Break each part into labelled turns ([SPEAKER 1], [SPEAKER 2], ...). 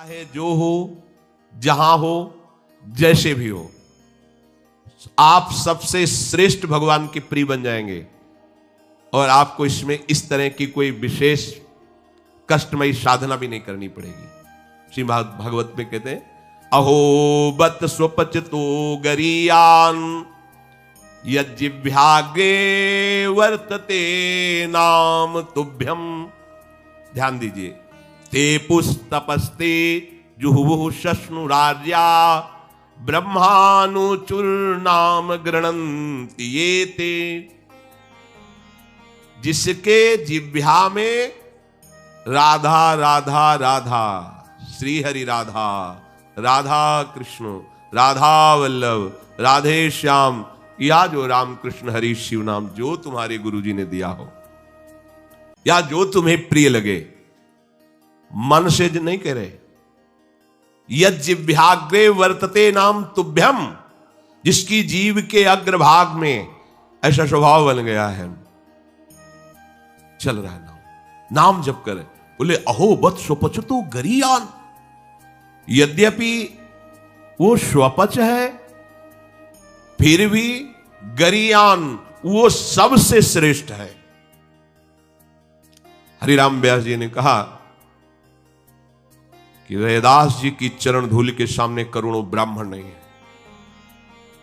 [SPEAKER 1] चाहे जो हो, जहां हो, जैसे भी हो, आप सबसे श्रेष्ठ भगवान के प्रिय बन जाएंगे और आपको इसमें इस तरह की कोई विशेष कष्टमयी साधना भी नहीं करनी पड़ेगी। श्री भागवत में कहते हैं, अहो बत स्वपचतो गरीयान यज्जिह्वाग्रे वर्तते नाम तुभ्यम। ध्यान दीजिए, ते पुस्तपस्ते जुहुः शश्नुरार्या ब्रह्मानुचूर्णाम गृणन्ति ये ते। जिसके जिह्वा में राधा राधा राधा, श्री हरि राधा, राधा कृष्ण, राधा वल्लभ, राधे श्याम, या जो राम कृष्ण हरि शिव नाम जो तुम्हारे गुरुजी ने दिया हो, या जो तुम्हें प्रिय लगे, मन से नहीं कह रहे, यज्जिह्वाग्रे वर्तते नाम तुभ्यम, जिसकी जीव के अग्रभाग में ऐसा स्वभाव बन गया है, चल रहा है नाम जप करे। बोले अहो बत स्वपचतो गरीयान, यद्यपि वो स्वपच है फिर भी गरीयान वो सबसे श्रेष्ठ है। हरिराम व्यास जी ने कहा कि रैदास जी की चरण धूल के सामने करोड़ों ब्राह्मण नहीं है,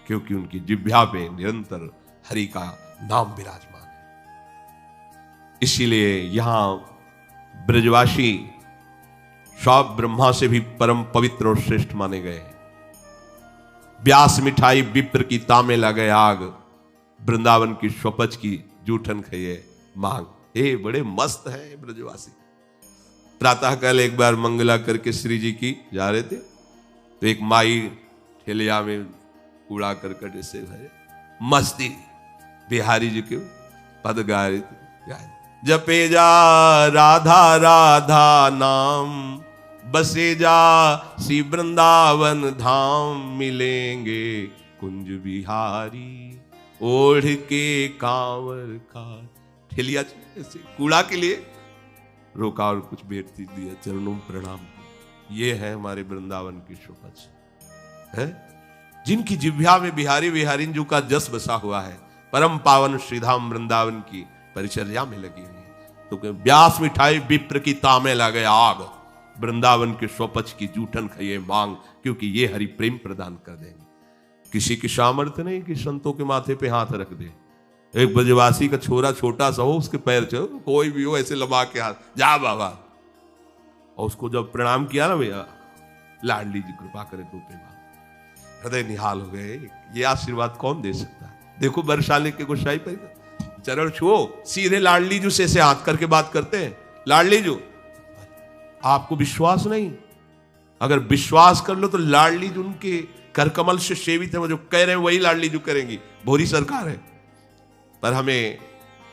[SPEAKER 1] क्योंकि उनकी जिह्वा पे निरंतर हरि का नाम विराजमान है। इसीलिए यहां ब्रजवासी सब ब्रह्मा से भी परम पवित्र और श्रेष्ठ माने गए हैं। व्यास मिठाई विप्र की तामे लगे आग, वृंदावन की स्वपच की जूठन खाइए मांग। ए बड़े मस्त है ब्रजवासी। प्रातः काल एक बार मंगला करके श्री जी की जा रहे थे, तो एक माई ठेलिया में कूड़ा करकट से भरे मस्ती बिहारी जी के पद गा रहे थे, जपे जा राधा राधा नाम, बसे जा सी वृंदावन धाम, मिलेंगे कुंज बिहारी ओढ़ के कांवर का। ठेलिया से कूड़ा के लिए रोका और कुछ भेंट दिया, चरणों प्रणाम। ये है हमारे वृंदावन की शोभा है, जिनकी जिह्वा में बिहारी बिहारिन जी का जस बसा हुआ है, परम पावन श्रीधाम वृंदावन की परिचर्या में लगी हुई है। तो व्यास मिठाई विप्र की तामे लगे आग, वृंदावन के स्वपच की जूठन खाइए मांग, क्योंकि ये हरि प्रेम प्रदान कर देंगे। किसी की सामर्थ्य नहीं कि संतों के माथे पे हाथ रख दे। एक ब्रजवासी का छोरा छोटा सा हो, उसके पैर चलो, कोई भी हो ऐसे लबा के हाथ, जा बाबा, और उसको जब प्रणाम किया ना, भैया लाडली जी कृपा करे तो हृदय निहाल हो गए। ये आशीर्वाद कौन दे सकता है? देखो वर्षाले के गोसाई पर चरण छुओ, सीधे लाडली जी से हाथ करके बात करते हैं। लाडली जी, आपको विश्वास नहीं? अगर विश्वास कर लो तो लाडली जी उनके कर कमल से सेवित है, वो जो कह रहे हैं वही लाडली जी करेंगी। भोरी सरकार है, पर हमें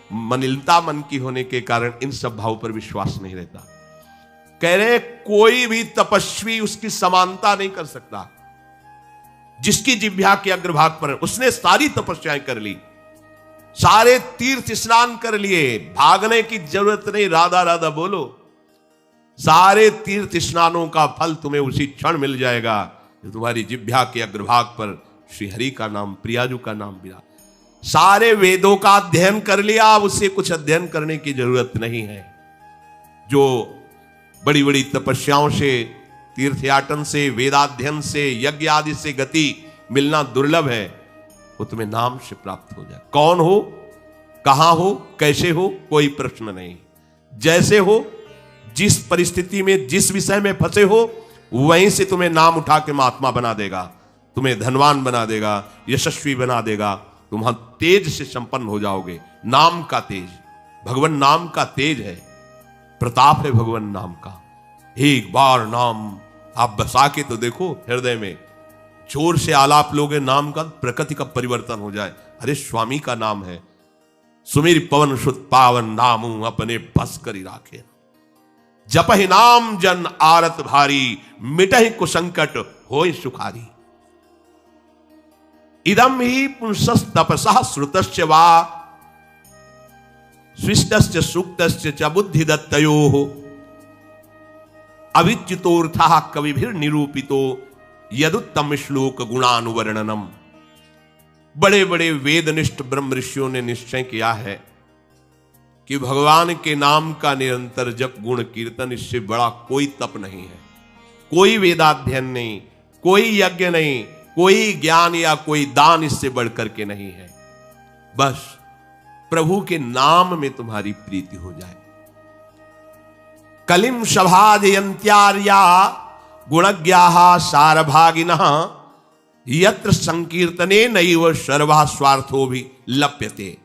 [SPEAKER 1] मनिलता मन की होने के कारण इन सब भाव पर विश्वास नहीं रहता। कह रहे कोई भी तपस्वी उसकी समानता नहीं कर सकता। जिसकी जिह्वा के अग्रभाग पर उसने सारी तपस्याएं कर ली, सारे तीर्थ स्नान कर लिए, भागने की जरूरत नहीं, राधा राधा बोलो। सारे तीर्थ स्नानों का फल तुम्हें उसी क्षण मिल जाएगा जो तुम्हारी जिह्वा के अग्रभाग पर श्री हरि का नाम, प्रियाजू का नाम विराज। सारे वेदों का अध्ययन कर लिया, अब उससे कुछ अध्ययन करने की जरूरत नहीं है। जो बड़ी बड़ी तपस्याओं से, तीर्थयाटन से, वेदाध्ययन से, यज्ञ आदि से गति मिलना दुर्लभ है, वो तुम्हें नाम से प्राप्त हो जाए। कौन हो, कहां हो, कैसे हो, कोई प्रश्न नहीं। जैसे हो, जिस परिस्थिति में, जिस विषय में फंसे हो, वहीं से तुम्हें नाम उठा के महात्मा बना देगा, तुम्हें धनवान बना देगा, यशस्वी बना देगा, तुम तेज से संपन्न हो जाओगे। नाम का तेज, भगवान नाम का तेज है, प्रताप है भगवान नाम का। एक बार नाम आप बसा के तो देखो हृदय में, जोर से आलाप लोगे नाम का, प्रकृति का परिवर्तन हो जाए। अरे स्वामी का नाम है, सुमिर पवन सुत पावन नामू अपने बस करी राखे। जपहि नाम जन आरत भारी, मिटहि कुसंकट होय सुखारी। इदम ही पुंसस तपसः श्रुतस्य वा, स्विष्टस्य सूक्तस्य च बुद्धि दत्तयोः, अविच्युतोऽर्थः कविभिर निरूपितो यदुत्तम श्लोक गुणानुवर्णनम। बड़े बड़े वेदनिष्ठ ब्रह्म ऋषियों ने निश्चय किया है कि भगवान के नाम का निरंतर जप गुण कीर्तन, इससे बड़ा कोई तप नहीं है, कोई वेदाध्ययन नहीं, कोई यज्ञ नहीं, कोई ज्ञान या कोई दान इससे बढ़कर के नहीं है। बस प्रभु के नाम में तुम्हारी प्रीति हो जाए। कलिम सभाजयंत्यार्या गुणज्ञाः सारभागिनः यत्र संकीर्तने नैव सर्वः स्वार्थो भी लप्यते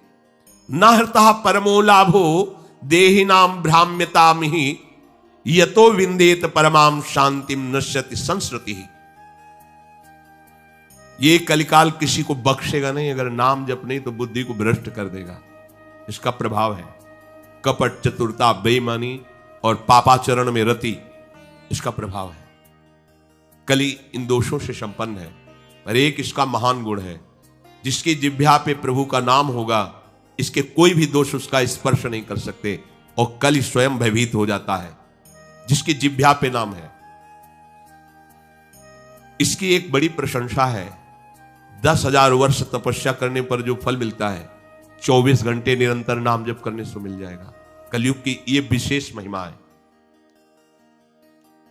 [SPEAKER 1] न हृतः परमो लाभो देहिनां भ्राम्यतामिहि यतो विंदेत परमां शांतिम नश्यति संस्कृति। ये कलिकाल किसी को बख्शेगा नहीं, अगर नाम जप नहीं तो बुद्धि को भ्रष्ट कर देगा। इसका प्रभाव है कपट, चतुरता, बेईमानी और पापाचरण में रति, इसका प्रभाव है। कली इन दोषों से संपन्न है, पर एक इसका महान गुण है, जिसकी जिह्वा पे प्रभु का नाम होगा इसके कोई भी दोष उसका स्पर्श नहीं कर सकते, और कली स्वयं भयभीत हो जाता है जिसकी जिह्वा पे नाम है। इसकी एक बड़ी प्रशंसा है, 10,000 वर्ष तपस्या करने पर जो फल मिलता है 24 घंटे निरंतर नाम जप करने से मिल जाएगा। कलयुग की ये विशेष महिमा है।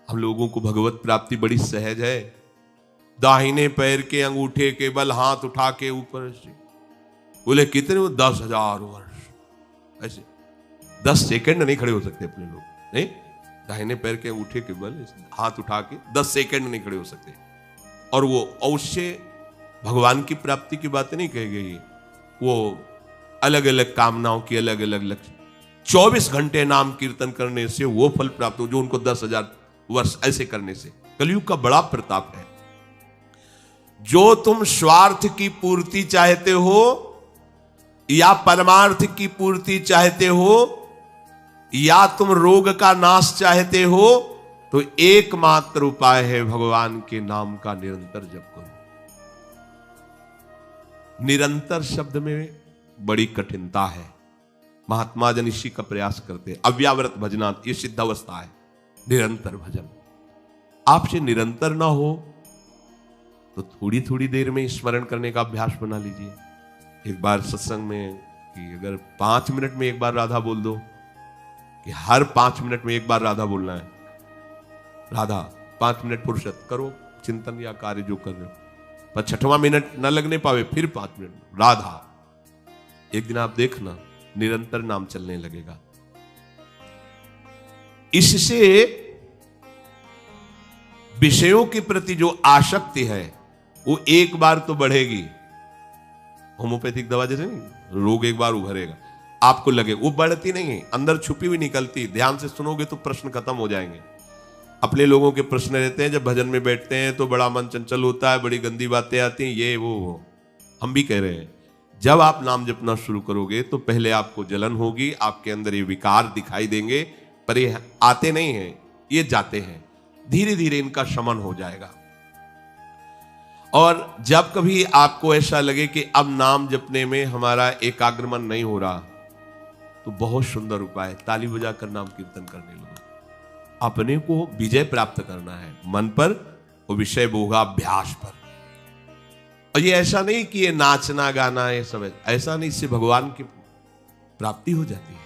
[SPEAKER 1] हम लोगों को भगवत प्राप्ति बड़ी सहज है। दाहिने पैर के अंगूठे के बल हाथ उठा के ऊपर से बोले कितने, 10,000 वर्ष, ऐसे 10 सेकंड नहीं खड़े हो सकते अपने लोग, नहीं, दाहिने पैर के अंगूठे के बल हाथ उठा के 10 सेकंड नहीं खड़े हो सकते। और वो अवश्य भगवान की प्राप्ति की बात नहीं कही गई, वो अलग अलग कामनाओं की अलग अलग लक्ष्य। 24 घंटे नाम कीर्तन करने से वो फल प्राप्त हो जो उनको 10,000 वर्ष ऐसे करने से। कलयुग का बड़ा प्रताप है। जो तुम स्वार्थ की पूर्ति चाहते हो या परमार्थ की पूर्ति चाहते हो या तुम रोग का नाश चाहते हो, तो एकमात्र उपाय है भगवान के नाम का निरंतर जप करो। निरंतर शब्द में बड़ी कठिनता है। महात्मा जन इसी का प्रयास करते। अव्यावृत भजनात्, ये सिद्ध अवस्था है, निरंतर भजन। आपसे निरंतर ना हो तो थोड़ी थोड़ी देर में स्मरण करने का अभ्यास बना लीजिए। एक बार सत्संग में कि अगर 5 मिनट में एक बार राधा बोल दो, कि हर 5 मिनट में एक बार राधा बोलना है, राधा 5 मिनट फुर्सत करो, चिंतन या कार्य जो कर रहे हो, पर 6वां मिनट न लगने पावे फिर 5 मिनट राधा। एक दिन आप देखना निरंतर नाम चलने लगेगा। इससे विषयों के प्रति जो आसक्ति है वो एक बार तो बढ़ेगी। होम्योपैथिक दवा जैसे नहीं, रोग एक बार उभरेगा, आपको लगे, वो बढ़ती नहीं है, अंदर छुपी हुई निकलती। ध्यान से सुनोगे तो प्रश्न खत्म हो जाएंगे। अपने लोगों के प्रश्न रहते हैं, जब भजन में बैठते हैं तो बड़ा मन चंचल होता है, बड़ी गंदी बातें आती हैं, ये वो। हम भी कह रहे हैं, जब आप नाम जपना शुरू करोगे तो पहले आपको जलन होगी, आपके अंदर ये विकार दिखाई देंगे, पर ये आते नहीं हैं, ये जाते हैं। धीरे धीरे इनका शमन हो जाएगा। और जब कभी आपको ऐसा लगे कि अब नाम जपने में हमारा एकाग्रमन नहीं हो रहा, तो बहुत सुंदर उपाय है, ताली बजाकर नाम कीर्तन करने लगो। अपने को विजय प्राप्त करना है मन पर और विषय भोगाभ्यास पर। और ये ऐसा नहीं कि ये नाचना गाना ये सब ऐसा नहीं, इससे भगवान की प्राप्ति हो जाती है।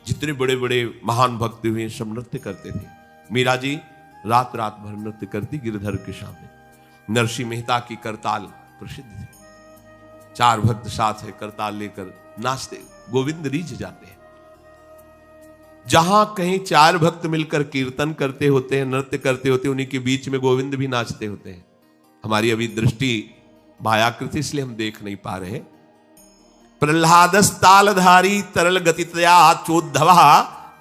[SPEAKER 1] जितने बड़े बड़े महान भक्त हुए सब नृत्य करते थे। मीरा जी रात रात भर नृत्य करती गिरधर के सामने। नरसिंह मेहता की करताल प्रसिद्ध थी। 4 भक्त साथ है, करताल लेकर नाचते, गोविंद रीझ जाते हैं। जहां कहीं 4 भक्त मिलकर कीर्तन करते होते हैं, नृत्य करते होते हैं, उन्हीं के बीच में गोविंद भी नाचते होते हैं। हमारी अभी दृष्टि मायाकृति, इसलिए हम देख नहीं पा रहे। प्रह्लादस्तालधारी तरल गतितया चोद्धव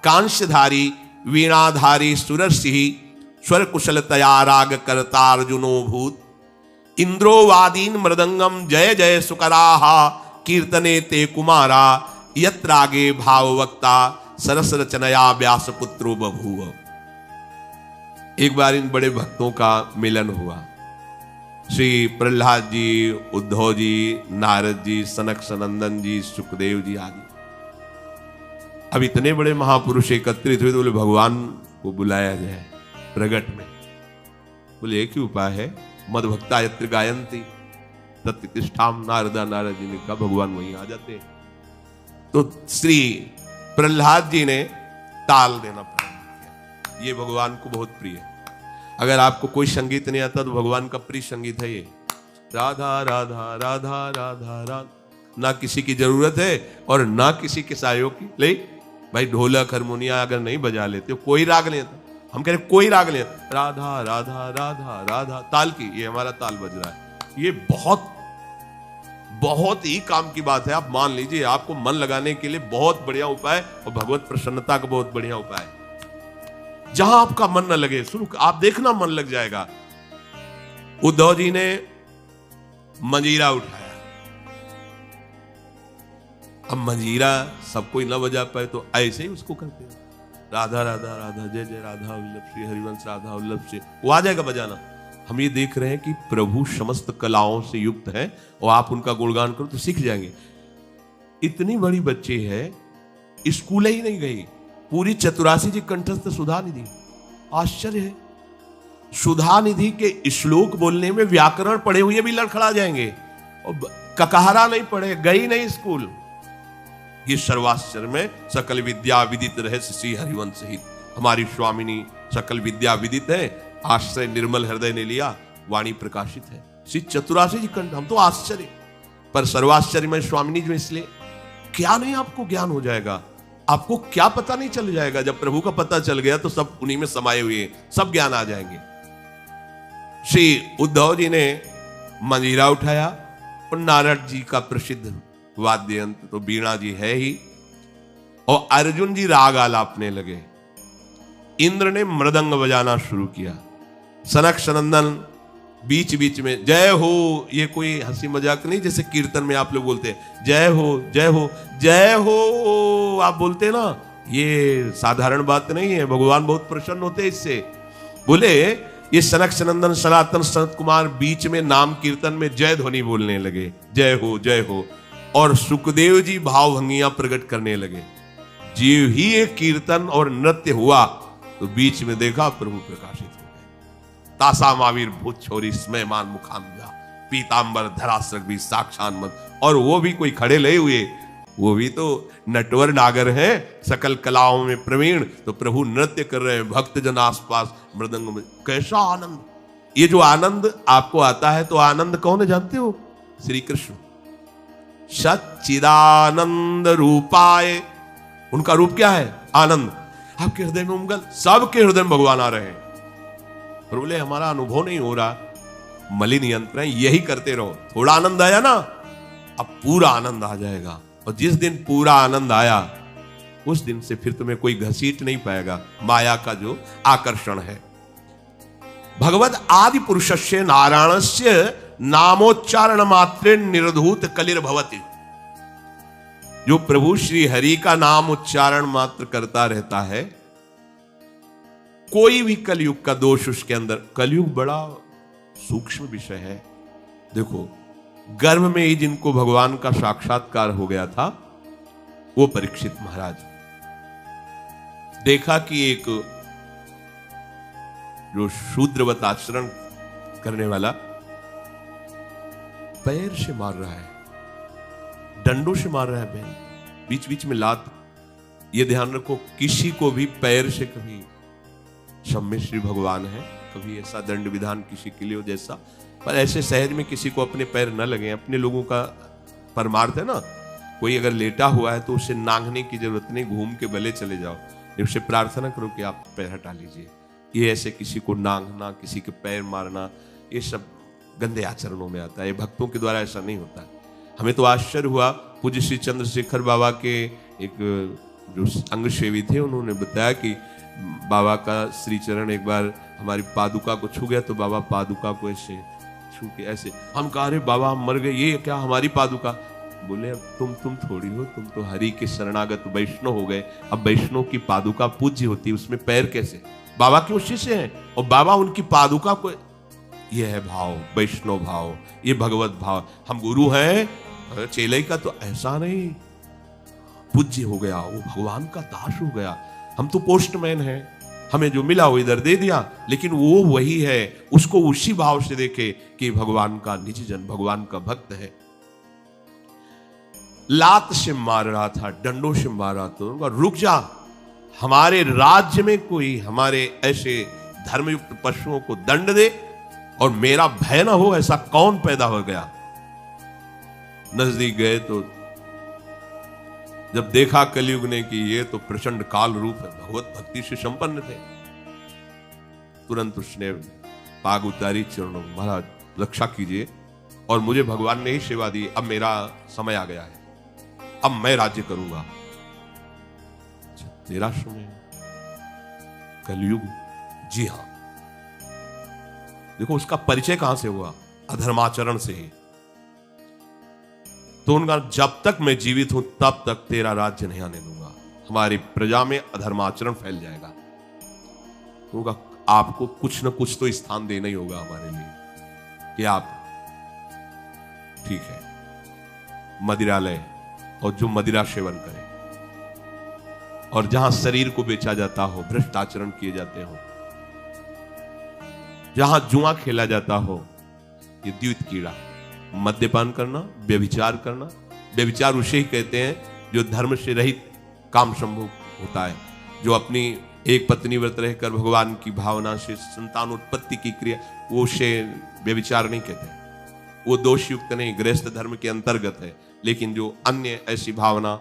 [SPEAKER 1] कांस्यधारी वीणाधारी सुरसिंह स्वर कुशलतया राग करतार्जुनो भूत इंद्रो वादीन मृदंगम जय जय सुकराः कीर्तने ते कुमारा यत्रागे भाववक्ता सरस रचनया व्यास पुत्रो बभूव। एक बार इन बड़े भक्तों का मिलन हुआ। श्री प्रहलाद जी, उद्धव जी, नारद जी, सनक सनंदन जी, सुखदेव जी आदि। अब इतने बड़े महापुरुष एकत्रित हुए तो बोले भगवान आपको बुलाया जाए प्रगट में। बोले एक ही उपाय है, मद भक्ता यत्र गायंती तत्तिष्ठाम नारदा। नारद जी ने कहा भगवान वहीं आ जाते। तो श्री प्रहलाद जी ने ताल देना प्रारंभ किया। ये भगवान को बहुत प्रिय है। अगर आपको कोई संगीत नहीं आता तो भगवान का प्रिय संगीत है ये, राधा राधा राधा राधा राधा। ना किसी की जरूरत है और ना किसी के सहयोग की। ले भाई ढोलक हारमोनिया अगर नहीं बजा लेते हो, कोई राग नहीं आता, हम कह रहे कोई राग नहीं आता, राधा राधा राधा राधा ताल की, ये हमारा ताल बज रहा है। ये बहुत बहुत ही काम की बात है। आप मान लीजिए, आपको मन लगाने के लिए बहुत बढ़िया उपाय और भगवत प्रसन्नता का बहुत बढ़िया उपाय। जहां आपका मन न लगे, शुरू आप देखना मन लग जाएगा। उद्धव जी ने मंजीरा उठाया। अब मंजीरा सब कोई न बजा पाए तो ऐसे ही उसको करते हैं, राधा राधा राधा जय जय राधा वल्लभ श्री हरिवंश राधा वल्लभ श्री, वो आ जाएगा बजाना। हम ये देख रहे हैं कि प्रभु समस्त कलाओं से युक्त है और आप उनका गुणगान करो तो सीख जाएंगे। इतनी बड़ी बच्ची है, स्कूल ही नहीं गई, पूरी चतुरासी जी कंठस्थ सुधा निधि। आश्चर्य है, सुधा निधि के श्लोक बोलने में व्याकरण पढ़े हुए भी लड़खड़ा जाएंगे और ककहरा नहीं पढ़े, गई नहीं स्कूल। ये सर्वाश्चर्य में सकल विद्या विदित रहस्य श्री हरिवंश सहित। हमारी स्वामिनी सकल विद्या विदित है, आश्रय निर्मल हृदय ने लिया, वाणी प्रकाशित है। श्री चतुरासी जी कंठ, हम तो आश्चर्य, पर सर्वाश्चर्य में स्वामिनी जो, इसलिए क्या नहीं आपको ज्ञान हो जाएगा। आपको क्या पता नहीं चल जाएगा। जब प्रभु का पता चल गया तो सब उन्हीं में समाये हुए सब ज्ञान आ जाएंगे। श्री उद्धव जी ने मंजीरा उठाया और नारद जी का प्रसिद्ध वाद्य यंत्र तो बीणा जी है ही, और अर्जुन जी राग आलापने लगे। इंद्र ने मृदंग बजाना शुरू किया। सनक सनंदन बीच बीच में जय हो, ये कोई हंसी मजाक नहीं, जैसे कीर्तन में आप लोग बोलते हैं जय हो जय हो जय हो, आप बोलते हैं ना, ये साधारण बात नहीं है। भगवान बहुत प्रसन्न होते हैं इससे। बोले ये सनक सनंदन सनातन सनत कुमार बीच में नाम कीर्तन में जय ध्वनि बोलने लगे, जय हो जय हो, और सुखदेव जी भावभंगियां प्रकट करने लगे। जीव ही एक कीर्तन और नृत्य हुआ तो बीच में देखा प्रभु प्रकाशित हो गए। तासा मावीर भूत छोरी स्मयमान मुखाम्या पीतांबर धरासक भी साक्षात मत। और वो भी कोई खड़े लगे हुए, वो भी तो नटवर नागर हैं, सकल कलाओं में प्रवीण। तो प्रभु नृत्य कर रहे हैं, भक्त जन आसपास मृदंग में। कैसा आनंद! ये जो आनंद आपको आता है, तो आनंद कौन है जानते हो? श्री कृष्ण सच्चिदानंद रूपाय। उनका रूप क्या है? आनंद। आपके हृदय में उमगल, सबके हृदय में भगवान आ रहे हैं। पर बोले हमारा अनुभव नहीं हो रहा, मलिन यंत्र है, यही करते रहो। थोड़ा आनंद आया ना, अब पूरा आनंद आ जाएगा। और जिस दिन पूरा आनंद आया, उस दिन से फिर तुम्हें कोई घसीट नहीं पाएगा माया का जो आकर्षण है। भगवद आदि पुरुषस्य नारायणस्य नामोच्चारण मात्रे निर्धूत कलिर्भवति। जो प्रभु श्री हरि का नाम उच्चारण मात्र करता रहता है, कोई भी कलयुग का दोष उसके अंदर। कलयुग बड़ा सूक्ष्म विषय है। देखो, गर्भ में ही जिनको भगवान का साक्षात्कार हो गया था, वो परीक्षित महाराज। देखा कि एक जो शूद्रवत आचरण करने वाला पैर से मार रहा है, डंडों से मार रहा है, बहन, बीच बीच में लात। ये ध्यान रखो, किसी को भी पैर से कभी, सम्य श्री भगवान है, कभी ऐसा दंड विधान किसी के लिए हो जैसा, पर ऐसे सहज में किसी को अपने पैर न लगे। अपने लोगों का परमार्थ है ना, कोई अगर लेटा हुआ है तो उसे नांगने की जरूरत नहीं, घूम के भले चले जाओ, उससे प्रार्थना करो कि आप पैर हटा लीजिए। ये ऐसे किसी को नांगना, किसी के पैर मारना, ये सब गंदे आचरणों में आता है। भक्तों के द्वारा ऐसा नहीं होता। हमें तो आश्चर्य हुआ, पूज्य श्री चंद्रशेखर बाबा के एक जो अंग सेवी थे, उन्होंने बताया कि बाबा का श्री चरण एक बार हमारी पादुका को छू गया, तो बाबा पादुका को ऐसे छू के ऐसे, हम कहा अरे बाबा हम मर गए, ये क्या हमारी पादुका? बोले अब तुम थोड़ी हो, तुम तो हरि के शरणागत वैष्णव हो गए। अब वैष्णव की पादुका पूज्य होती है, उसमें पैर कैसे? बाबा के शिष्य हैं और बाबा उनकी पादुका को, ये है भाव, वैष्णव भाव, ये भगवत भाव। हम गुरु हैं, चेले का तो ऐसा नहीं, पूज्य हो गया, वो भगवान का दास हो गया। हम तो पोस्टमैन हैं, हमें जो मिला वो इधर दे दिया, लेकिन वो वही है, उसको उसी भाव से देखे कि भगवान का निज जन, भगवान का भक्त है। लात से मार रहा था, डंडों से मार रहा था, उनका रुक जा, हमारे राज्य में कोई हमारे ऐसे धर्मयुक्त पशुओं को दंड दे और मेरा भय ना हो, ऐसा कौन पैदा हो गया। नजदीक गए तो जब देखा कलयुग ने कि ये तो प्रचंड काल रूप है, भगवत भक्ति से संपन्न थे, तुरंत उसने पाग उतारी, चरणों में, महाराज रक्षा कीजिए और मुझे भगवान ने ही सेवा दी, अब मेरा समय आ गया है, अब मैं राज्य करूंगा। तेरा समय, कलयुग, जी हां। देखो उसका परिचय कहां से हुआ, अधर्माचरण से ही। तो उनका जब तक मैं जीवित हूं तब तक तेरा राज्य नहीं आने दूंगा, हमारी प्रजा में अधर्माचरण फैल जाएगा। उनका आपको कुछ न कुछ तो स्थान देना ही होगा हमारे लिए कि आप ठीक है मदिरालय और जो मदिरा सेवन करे और जहां शरीर को बेचा जाता हो, भ्रष्ट आचरण किए जाते हो, जहां जुआ खेला जाता हो, ये द्वित कीड़ा, मद्यपान करना, व्यभिचार करना। व्यभिचार उसे ही कहते हैं जो धर्म से रहित काम संभोग होता है, जो अपनी एक पत्नी व्रत रहकर भगवान की भावना से संतान उत्पत्ति की क्रिया, वो उसे व्यभिचार नहीं कहते, वो दोष युक्त नहीं, गृहस्थ धर्म के अंतर्गत है। लेकिन जो अन्य ऐसी भावना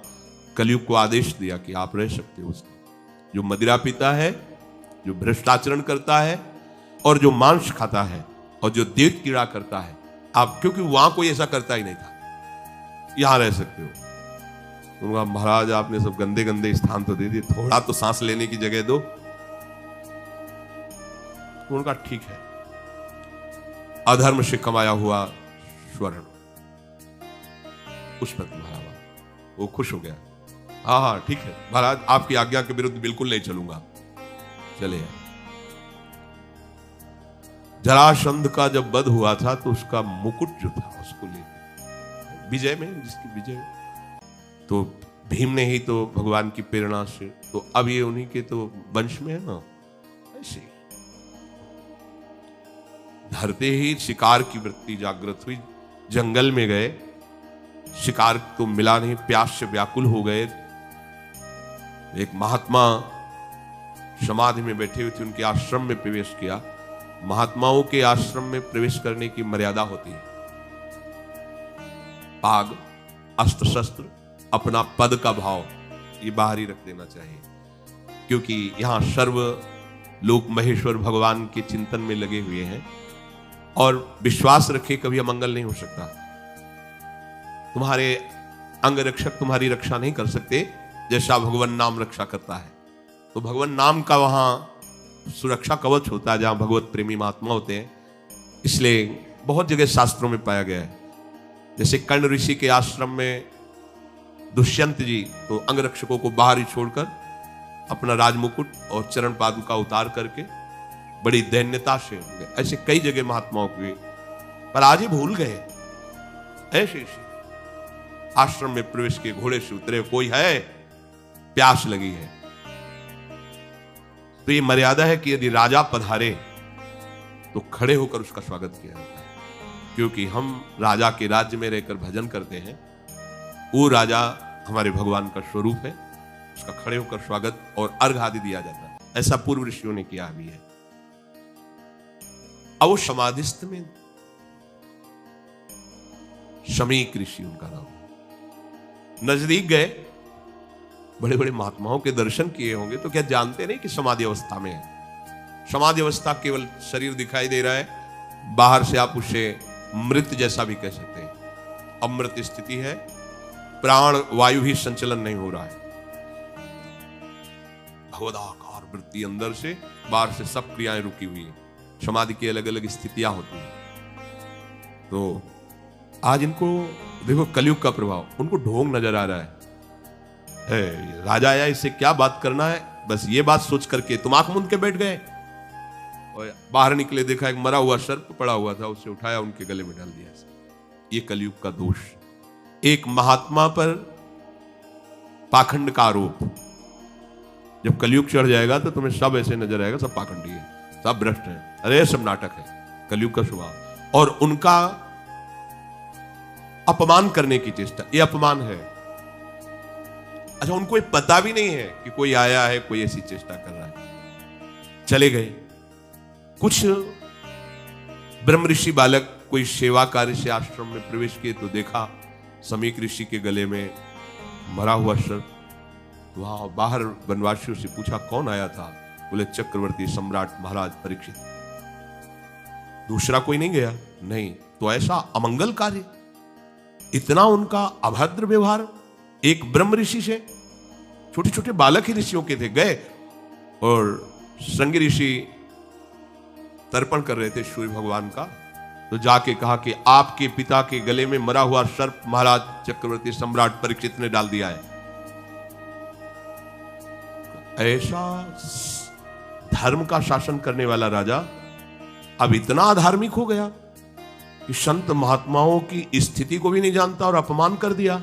[SPEAKER 1] कलयुग को आदेश दिया कि आप रह सकते हो, उसको जो मदिरा पीता है, जो भ्रष्टाचरण करता है और जो मांस खाता है और जो देव कीड़ा करता है, आप, क्योंकि वहां कोई ऐसा करता ही नहीं था, यहां रह सकते हो। उनका महाराज आपने सब गंदे गंदे स्थान तो दे दिए, थोड़ा तो सांस लेने की जगह दो। उनका ठीक है, अधर्म से कमाया हुआ स्वर्ण उस पर तुम्हारा, वो खुश हो गया, हाँ हाँ ठीक है महाराज, आपकी आज्ञा के विरुद्ध बिल्कुल नहीं चलूंगा, चले। जरासंध का जब वध हुआ था तो उसका मुकुट जो था उसको ले विजय में, जिसकी विजय, तो भीम ने ही तो भगवान की प्रेरणा से, तो अब ये उन्हीं के तो वंश में है ना। ऐसे धरते ही शिकार की वृत्ति जागृत हुई, जंगल में गए, शिकार तो मिला नहीं, प्यास से व्याकुल हो गए। एक महात्मा समाधि में बैठे हुए थे, उनके आश्रम में प्रवेश किया। महात्माओं के आश्रम में प्रवेश करने की मर्यादा होती है, पाग, अस्त्र शस्त्र, अपना पद का भाव ये बाहर ही रख देना चाहिए, क्योंकि यहां सर्व लोक महेश्वर भगवान के चिंतन में लगे हुए हैं और विश्वास रखे कभी अमंगल नहीं हो सकता। तुम्हारे अंग रक्षक तुम्हारी रक्षा नहीं कर सकते जैसा भगवान नाम रक्षा करता है। तो भगवान नाम का वहां सुरक्षा कवच होता है जहां भगवत प्रेमी महात्मा होते हैं, इसलिए बहुत जगह शास्त्रों में पाया गया है। जैसे कर्ण ऋषि के आश्रम में दुष्यंत जी तो अंग रक्षकों को बाहर ही छोड़कर अपना राजमुकुट और चरण पादुका उतार करके बड़ी दैन्यता से, ऐसे कई जगह महात्माओं के, पर आज ही भूल गए। ऐसे आश्रम में प्रवेश किए, घोड़े से उतरे, कोई है, प्यास लगी है, तो ये मर्यादा है कि यदि राजा पधारे तो खड़े होकर उसका स्वागत किया जाता है, क्योंकि हम राजा के राज्य में रहकर भजन करते हैं। वो राजा हमारे भगवान का स्वरूप है, उसका खड़े होकर स्वागत और अर्घ आदि दिया जाता है। ऐसा पूर्व ऋषियों ने किया भी है। अब वो समाधिस्थ में शमीक ऋषि उनका नाम, नजदीक गए, बड़े बड़े महात्माओं के दर्शन किए होंगे, तो क्या जानते नहीं कि समाधि अवस्था में है। समाधि अवस्था केवल शरीर दिखाई दे रहा है, बाहर से आप उसे मृत जैसा भी कह सकते हैं। अमृत स्थिति है, प्राण वायु ही संचलन नहीं हो रहा है, भगवदाकार वृत्ति अंदर से, बाहर से सब क्रियाएं रुकी हुई है। समाधि की अलग अलग स्थितियां होती हैं। तो आज इनको देखो, कलयुग का प्रभाव, उनको ढोंग नजर आ रहा है। राजा आया, इससे क्या बात करना है, बस ये बात सोच करके तुम आंख मूंद के बैठ गए। और बाहर निकले, देखा एक मरा हुआ सर्प पड़ा हुआ था, उसे उठाया, उनके गले में डाल दिया। ये कलयुग का दोष, एक महात्मा पर पाखंड का आरोप, जब कलयुग चढ़ जाएगा तो तुम्हें सब ऐसे नजर आएगा, सब पाखंडी है, सब भ्रष्ट है, अरे सब नाटक है, कलयुग का स्वभाव। और उनका अपमान करने की चेष्टा, ये अपमान है। अच्छा, उनको पता भी नहीं है कि कोई आया है, कोई ऐसी चेष्टा कर रहा है। चले गए। कुछ ब्रह्म ऋषि बालक कोई सेवा कार्य से आश्रम में प्रवेश किए तो देखा समीक ऋषि के गले में मरा हुआ सर्प। वहां बाहर वनवासियों से पूछा कौन आया था? बोले चक्रवर्ती सम्राट महाराज परीक्षित। दूसरा कोई नहीं गया? नहीं। तो ऐसा अमंगल कार्य, इतना उनका अभद्र व्यवहार एक ब्रह्म ऋषि से। छोटे छोटे बालक ही ऋषियों के थे, गए और श्रृंगी ऋषि तर्पण कर रहे थे सूर्य भगवान का, तो जाके कहा कि आपके पिता के गले में मरा हुआ सर्प महाराज चक्रवर्ती सम्राट परीक्षित ने डाल दिया है। ऐसा धर्म का शासन करने वाला राजा अब इतना धार्मिक हो गया कि संत महात्माओं की स्थिति को भी नहीं जानता और अपमान कर दिया।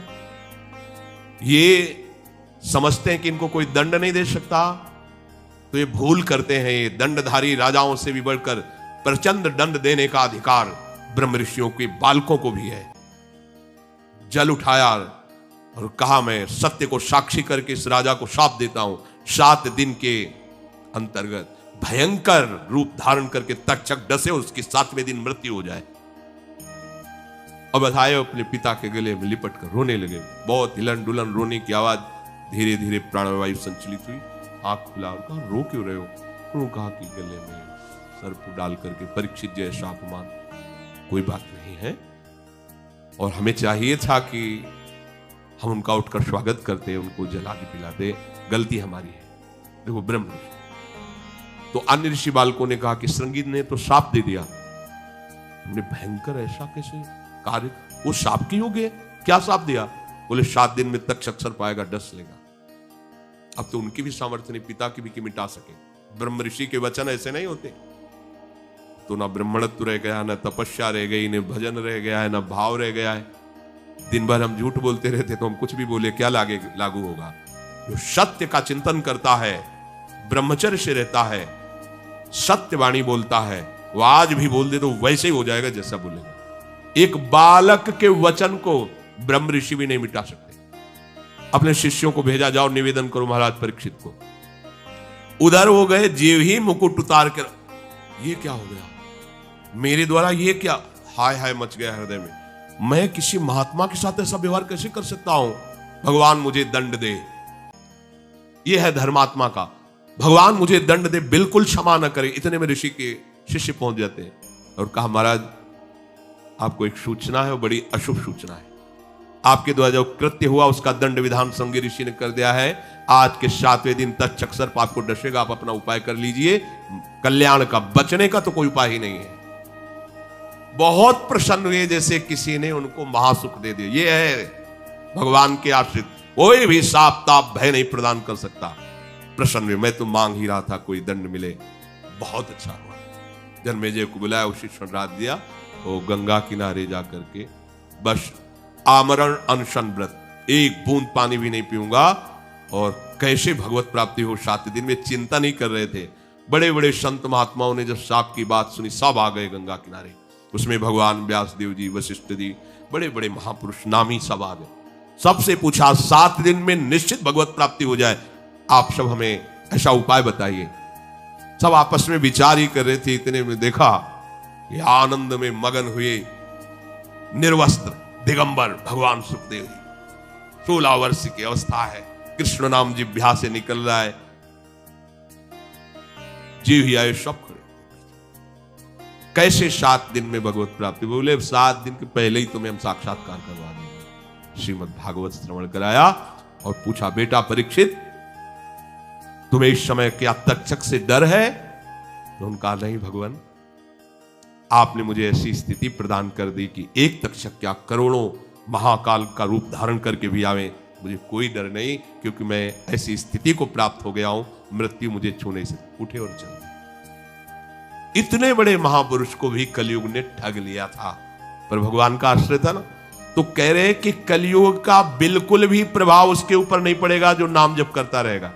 [SPEAKER 1] ये समझते हैं कि इनको कोई दंड नहीं दे सकता, तो ये भूल करते हैं। ये दंडधारी राजाओं से भी बढ़कर प्रचंड दंड देने का अधिकार ब्रह्म ऋषियों के बालकों को भी है। जल उठाया और कहा मैं सत्य को साक्षी करके इस राजा को शाप देता हूं, 7 दिन के अंतर्गत भयंकर रूप धारण करके तक्षक डसे, उसकी 7वें दिन मृत्यु हो जाए। अब बधाए अपने पिता के गले में लिपट कर रोने लगे। बहुत हिलन डुलन रोने की आवाज, धीरे धीरे प्राणवायु संचलित हुई। आंख खुला और कहा रो क्यों रहे हो? उन्होंने कहा कि गले में सर्प डाल करके परीक्षित जैसा अपमान, कोई बात नहीं है, और हमें चाहिए था कि हम उनका उठकर स्वागत करते, उनको जला के पिलाते, गलती हमारी है। देखो ब्रह्म ऋषि। तो अन्य ऋषि बालकों ने कहा कि श्रृंगी ने तो शाप दे दिया। हमने भयंकर ऐसा कैसे कार्य, वो शाप के योग्य है? क्या शाप दिया? बोले 7 दिन में तक्षक सर्प आएगा, डस लेगा। अब तो उनकी भी सामर्थ्य नहीं, पिता की भी कि मिटा सके। ब्रह्म ऋषि के वचन ऐसे नहीं होते। तो ना ब्राह्मणत्व रह गया, ना तपस्या रह गई, न भजन रह गया है, ना भाव रह गया है। दिन भर हम झूठ बोलते रहते, तो हम कुछ भी बोले क्या लागू होगा? जो सत्य का चिंतन करता है, ब्रह्मचर्य से रहता है, सत्यवाणी बोलता है, वो आज भी बोल दे तो वैसे ही हो जाएगा जैसा बोलेगा। एक बालक के वचन को ब्रह्म ऋषि भी नहीं मिटा सकते। अपने शिष्यों को भेजा, जाओ निवेदन करो महाराज परीक्षित को। उधर हो गए, जीव ही मुकुट उतार कर, ये क्या हो गया मेरे द्वारा? ये क्या? हाय हाय मच गया हृदय में। मैं किसी महात्मा के साथ ऐसा व्यवहार कैसे कर सकता हूं? भगवान मुझे दंड दे। ये है धर्मात्मा का, भगवान मुझे दंड दे, बिल्कुल क्षमा न करे। इतने में ऋषि के शिष्य पहुंच जाते हैं और कहा महाराज आपको एक सूचना है, वो बड़ी अशुभ सूचना है। आपके द्वारा जो कृत्य हुआ उसका दंड विधान श्रृंगी ऋषि ने कर दिया है। आज के 7वें दिन तक्षक सर्प आपको डसेगा, आप अपना उपाय कर लीजिए। कल्याण का, बचने का तो कोई उपाय ही नहीं है। बहुत प्रसन्न हुए, जैसे किसी ने उनको महासुख दे दिया। ये है भगवान के आश्रित, कोई भी साप ताप भय नहीं प्रदान कर सकता। प्रसन्न हुए, मैं तो मांग ही रहा था कोई दंड मिले। बहुत अच्छा हुआ। जन्मेजय को बुलाया, उसी क्षण रात दिया, वो गंगा किनारे जा करके बस आमरण अनशन व्रत, एक बूंद पानी भी नहीं पीऊंगा, और कैसे भगवत प्राप्ति हो 7 दिन में चिंता नहीं कर रहे थे। बड़े बड़े संत महात्माओं ने जब साप की बात सुनी, सब आ गए गंगा किनारे। उसमें भगवान व्यासदेव जी, वशिष्ठ जी, बड़े बड़े महापुरुष नामी सब आ गए। सबसे पूछा 7 दिन में निश्चित भगवत प्राप्ति हो जाए, आप सब हमें ऐसा उपाय बताइए। सब आपस में विचार ही कर रहे थे। इतने में देखा ये आनंद में मगन हुए निर्वस्त्र दिगंबर भगवान सुखदेव जी। 16 वर्ष की अवस्था है, कृष्ण नाम जिह्वा से निकल रहा है, जीव ही आए, सब खड़े। कैसे 7 दिन में भगवत प्राप्ति? बोले 7 दिन के पहले ही तुम्हें हम साक्षात्कार करवा देंगे। श्रीमद् भागवत श्रवण कराया और पूछा बेटा परीक्षित तुम्हें इस समय क्या तक्षक से डर है? तो उनका नहीं भगवान, आपने मुझे ऐसी स्थिति प्रदान कर दी कि एक तक्षक क्या करोड़ों महाकाल का रूप धारण करके भी आवे, मुझे कोई डर नहीं, क्योंकि मैं ऐसी स्थिति को प्राप्त हो गया हूं, मृत्यु मुझे छूने से। उठे और चल। इतने बड़े महापुरुष को भी कलयुग ने ठग लिया था, पर भगवान का आश्रय था ना। तो कह रहे कि कलयुग का बिल्कुल भी प्रभाव उसके ऊपर नहीं पड़ेगा जो नाम जप करता रहेगा।